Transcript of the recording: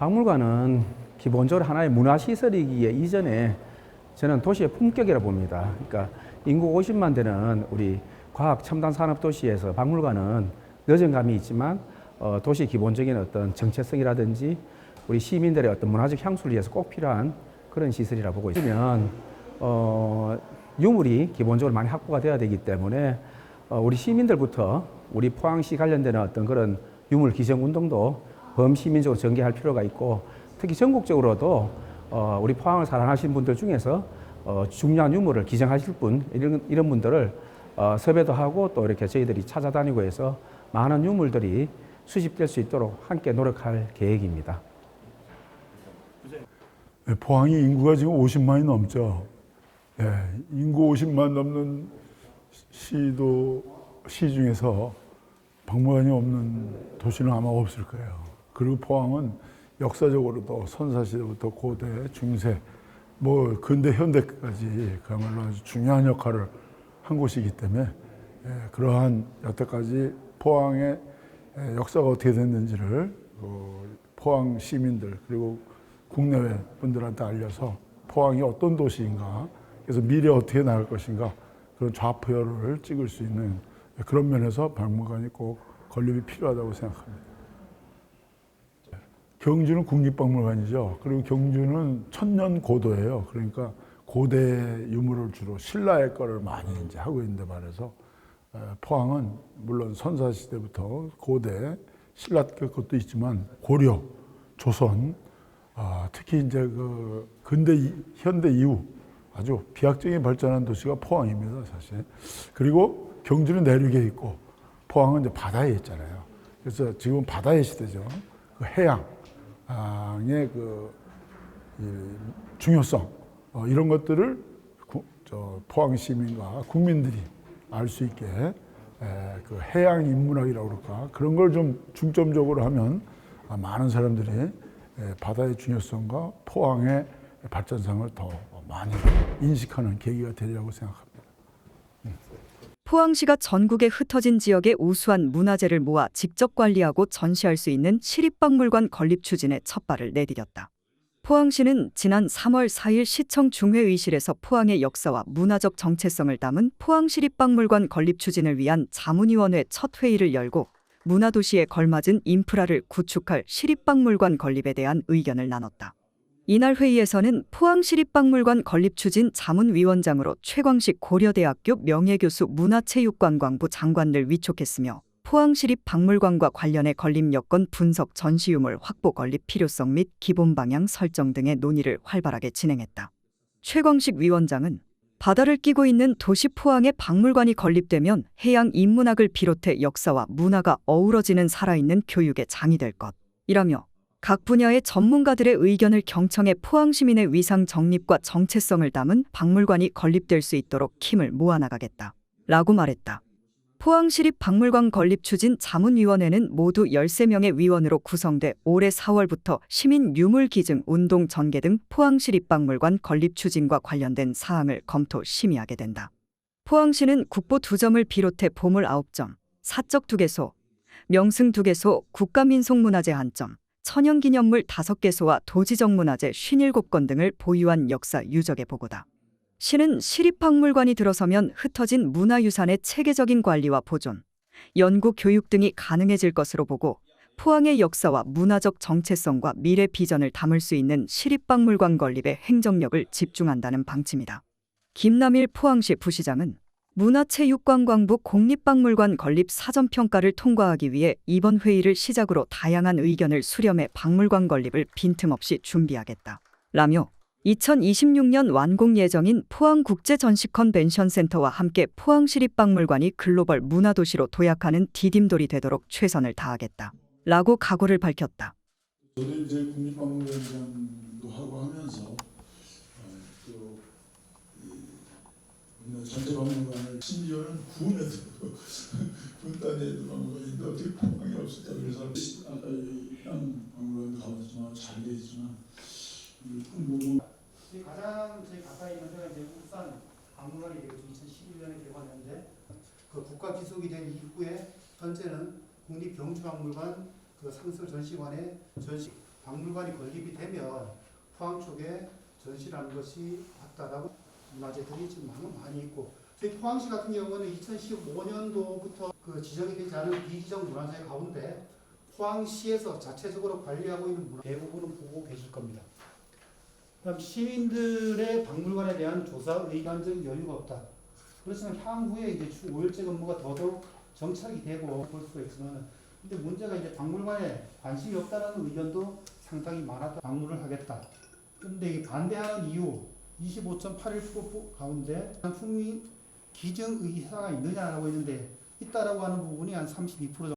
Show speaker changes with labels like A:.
A: 박물관은 기본적으로 하나의 문화시설이기에 이전에 저는 도시의 품격이라고 봅니다. 그러니까 인구 50만 되는 우리 과학 첨단 산업 도시에서 박물관은 늦은 감이 있지만 도시 기본적인 어떤 정체성이라든지 우리 시민들의 어떤 문화적 향수를 위해서 꼭 필요한 그런 시설이라고 보고 있으면 유물이 기본적으로 많이 확보가 돼야 되기 때문에 우리 시민들부터 우리 포항시 관련되는 어떤 그런 유물 기증 운동도 범시민적으로 전개할 필요가 있고, 특히 전국적으로도 우리 포항을 사랑하시는 분들 중에서 중요한 유물을 기증하실 분 이런 분들을 섭외도 하고 또 이렇게 저희들이 찾아다니고 해서 많은 유물들이 수집될 수 있도록 함께 노력할 계획입니다.
B: 네, 포항이 인구가 지금 50만이 넘죠. 네, 인구 50만 넘는 시 중에서 박물관이 없는 도시는 아마 없을 거예요. 그리고 포항은 역사적으로도 선사시대부터 고대, 중세, 뭐 근대, 현대까지 그야말로 아주 중요한 역할을 한 곳이기 때문에 그러한 여태까지 포항의 역사가 어떻게 됐는지를 포항 시민들 그리고 국내외 분들한테 알려서 포항이 어떤 도시인가, 그래서 미래 어떻게 나갈 것인가 그런 좌표를 찍을 수 있는 그런 면에서 박물관이 꼭 건립이 필요하다고 생각합니다. 경주는 국립박물관이죠. 그리고 경주는 천년 고도예요. 그러니까 고대 유물을 주로 신라의 거를 많이 이제 하고 있는데 말해서 포항은 물론 선사시대부터 고대 신라 것도 있지만 고려, 조선, 특히 이제 그 근대 현대 이후 아주 비약적인 발전한 도시가 포항입니다, 사실. 그리고 경주는 내륙에 있고 포항은 이제 바다에 있잖아요. 그래서 지금 바다의 시대죠. 그 해양의 그 중요성 이런 것들을 포항 시민과 국민들이 알 수 있게 그 해양 인문학이라고 그럴까 그런 걸 좀 중점적으로 하면 많은 사람들이 바다의 중요성과 포항의 발전상을 더 많이 인식하는 계기가 되리라고 생각합니다.
C: 포항시가 전국에 흩어진 지역의 우수한 문화재를 모아 직접 관리하고 전시할 수 있는 시립박물관 건립 추진에 첫발을 내디뎠다. 포항시는 지난 3월 4일 시청 중회의실에서 포항의 역사와 문화적 정체성을 담은 포항시립박물관 건립 추진을 위한 자문위원회 첫 회의를 열고 문화도시에 걸맞은 인프라를 구축할 시립박물관 건립에 대한 의견을 나눴다. 이날 회의에서는 포항시립박물관 건립 추진 자문위원장으로 최광식 고려대학교 명예교수 문화체육관광부 장관을 위촉했으며 포항시립박물관과 관련해 건립 여건 분석, 전시유물 확보, 건립 필요성 및 기본 방향 설정 등의 논의를 활발하게 진행했다. 최광식 위원장은 바다를 끼고 있는 도시 포항에 박물관이 건립되면 해양 인문학을 비롯해 역사와 문화가 어우러지는 살아있는 교육의 장이 될 것이라며 각 분야의 전문가들의 의견을 경청해 포항 시민의 위상 정립과 정체성을 담은 박물관이 건립될 수 있도록 힘을 모아나가겠다 라고 말했다. 포항시립박물관 건립 추진 자문위원회는 모두 13명의 위원으로 구성돼 올해 4월부터 시민 유물 기증 운동 전개 등 포항시립박물관 건립 추진과 관련된 사항을 검토 심의하게 된다. 포항시는 국보 2점을 비롯해 보물 9점, 사적 2개소, 명승 2개소, 국가민속문화재 1점, 천연기념물 5개소와 도지적 문화재 57건 등을 보유한 역사 유적의 보고다. 시는 시립박물관이 들어서면 흩어진 문화유산의 체계적인 관리와 보존, 연구, 교육 등이 가능해질 것으로 보고 포항의 역사와 문화적 정체성과 미래 비전을 담을 수 있는 시립박물관 건립에 행정력을 집중한다는 방침이다. 김남일 포항시 부시장은 문화체육관광부 공립박물관 건립 사전평가를 통과하기 위해 이번 회의를 시작으로 다양한 의견을 수렴해 박물관 건립을 빈틈없이 준비하겠다 라며 2026년 완공 예정인 포항국제전시컨벤션센터와 함께 포항시립박물관이 글로벌 문화도시로 도약하는 디딤돌이 되도록 최선을 다하겠다 라고 각오를 밝혔다.
D: 저도 이제 국립박물관장도 하고 하면서 또 전체 박물관을 심지어는 군에도 군 단위에도 박물관인데 어떻게 포항이 없었다 그래서 박물관도 가봤지만 잘 돼 있지만
E: 가장 제일 가까이 있는 데가 이제 울산 박물관이 되고 2011년에 개관했는데 그 국가 기속이 된 이후에 현재는 국립경주박물관 그 상설 전시관의 전시 박물관이 건립이 되면 포항 쪽에 전시라는 것이 맞다라고 문화재들이 지금 많이 있고, 저희 포항시 같은 경우는 2015년도부터 그 지정이 되지 않은 비지정 문화재 가운데 포항시에서 자체적으로 관리하고 있는 문화 대부분은 보고 계실 겁니다. 그다음 시민들의 박물관에 대한 조사 의견적 여유가 없다. 그렇지만 향후에 이제 주 5일제 근무가 더더욱 정착이 되고 볼 수가 있으면, 근데 문제가 이제 박물관에 관심이 없다라는 의견도 상당히 많았다. 방문을 하겠다. 근데 이 반대하는 이유 25.81% 가운데 품위 기증 의사가 있느냐라고 했는데 있다라고 하는 부분이 한 32% 정도.